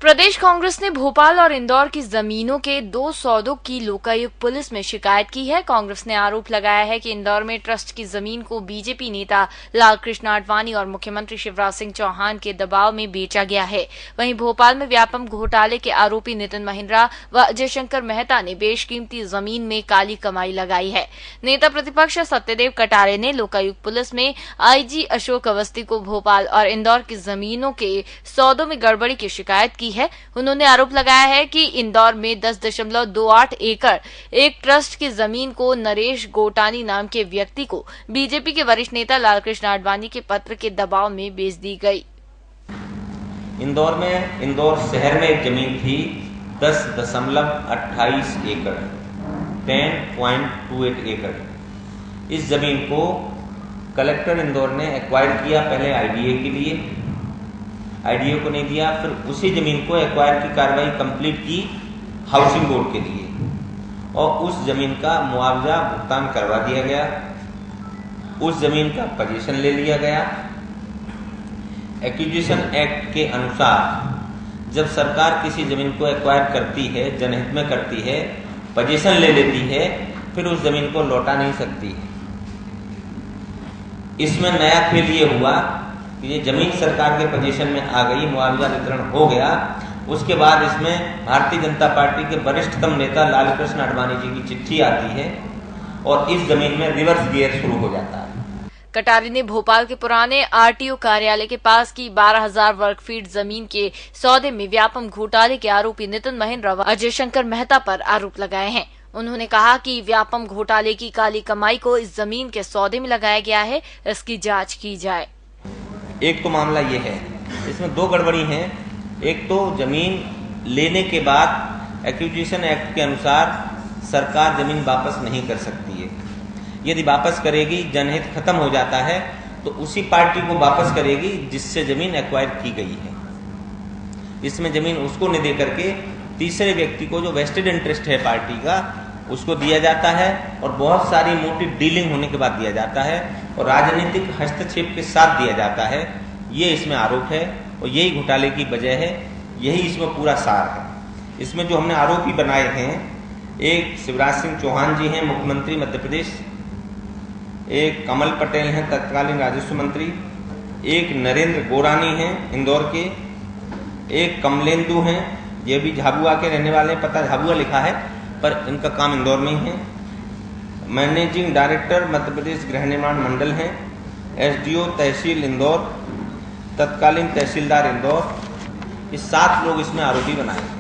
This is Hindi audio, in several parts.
प्रदेश कांग्रेस ने भोपाल और इंदौर की जमीनों के 2 सौदों की लोकायुक्त पुलिस में शिकायत की है। कांग्रेस ने आरोप लगाया है कि इंदौर में ट्रस्ट की जमीन को बीजेपी नेता लालकृष्ण आडवाणी और मुख्यमंत्री शिवराज सिंह चौहान के दबाव में बेचा गया है। वहीं भोपाल में व्यापम घोटाले के आरोपी नितिन महिंद्रा व अजय शंकर मेहता ने बेशकीमती जमीन में काली कमाई लगाई है। नेता प्रतिपक्ष सत्यदेव कटारे ने लोकायुक्त पुलिस में आईजी अशोक अवस्थी को भोपाल और इंदौर की जमीनों के सौदों में गड़बड़ी की शिकायत की है। उन्होंने आरोप लगाया है कि इंदौर में 10.28 एकड़ एक ट्रस्ट की जमीन को नरेश गोटानी नाम के व्यक्ति को बीजेपी के वरिष्ठ नेता लालकृष्ण आडवाणी के पत्र के दबाव में बेच दी गई। इंदौर शहर में एक जमीन थी 10.28 एकड़ 10.28 एकड़। इस जमीन को कलेक्टर इंदौर ने एक्वायर किया, पहले आईडीए के लिए, आईडीए को नहीं दिया, फिर उसी जमीन को एक्वायर की कार्रवाई कंप्लीट की हाउसिंग बोर्ड के लिए और उस जमीन का मुआवजा भुगतान करवा दिया गया। उस जमीन का पोजीशन ले लिया गया। एक्विजिशन एक्ट के अनुसार जब सरकार किसी जमीन को एक्वायर करती है, जनहित में करती है, पोजीशन ले लेती है, फिर उस जमीन को लौटा नहीं सकती है। इसमें नया खेल ये हुआ कि ये जमीन सरकार के पोजीशन में आ गई, मुआवजा वितरण हो गया। उसके बाद इसमें भारतीय जनता पार्टी के वरिष्ठतम नेता लालकृष्ण आडवाणी जी की चिट्ठी आती है और इस जमीन में रिवर्स गियर शुरू हो जाता है। कटारी ने भोपाल के पुराने आरटीओ कार्यालय के पास की 12,000 वर्ग फीट जमीन के सौदे में व्यापम घोटाले के आरोपी नितिन महिंद्रा व अजय शंकर मेहता पर आरोप लगाए हैं। उन्होंने कहा कि व्यापम घोटाले की काली कमाई को इस जमीन के सौदे में लगाया गया है, इसकी जांच की जाए। एक तो मामला ये है, इसमें 2 गड़बड़ी हैं। एक तो जमीन लेने के बाद एक्विजिशन एक्ट के अनुसार सरकार जमीन वापस नहीं कर सकती है। यदि वापस करेगी, जनहित खत्म हो जाता है तो उसी पार्टी को वापस करेगी जिससे जमीन एक्वायर की गई है। इसमें जमीन उसको नहीं दे करके तीसरे व्यक्ति को, जो वेस्टेड इंटरेस्ट है पार्टी का, उसको दिया जाता है और बहुत सारी मोटी डीलिंग होने के बाद दिया जाता है और राजनीतिक हस्तक्षेप के साथ दिया जाता है। ये इसमें आरोप है और यही घोटाले की वजह है, यही इसमें पूरा सार है। इसमें जो हमने आरोपी बनाए हैं, एक शिवराज सिंह चौहान जी हैं, मुख्यमंत्री मध्य प्रदेश, एक कमल पटेल हैं, तत्कालीन राजस्व मंत्री, एक नरेंद्र गोरानी हैं इंदौर के, एक कमलेंदु हैं, ये भी झाबुआ के रहने वाले हैं, पता झाबुआ लिखा है पर इनका काम इंदौर में ही है। मैनेजिंग डायरेक्टर मध्य प्रदेश गृह निर्माण मंडल हैं, एसडीओ तहसील इंदौर, तत्कालीन तहसीलदार इंदौर। ये 7 लोग इसमें आरोपी बनाए हैं।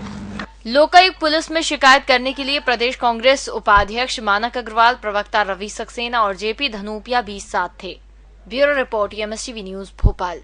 लोकायुक्त पुलिस में शिकायत करने के लिए प्रदेश कांग्रेस उपाध्यक्ष मानक अग्रवाल, प्रवक्ता रवि सक्सेना और जेपी धनूपिया भी साथ थे। Bureau report, MSTV news, Bhopal.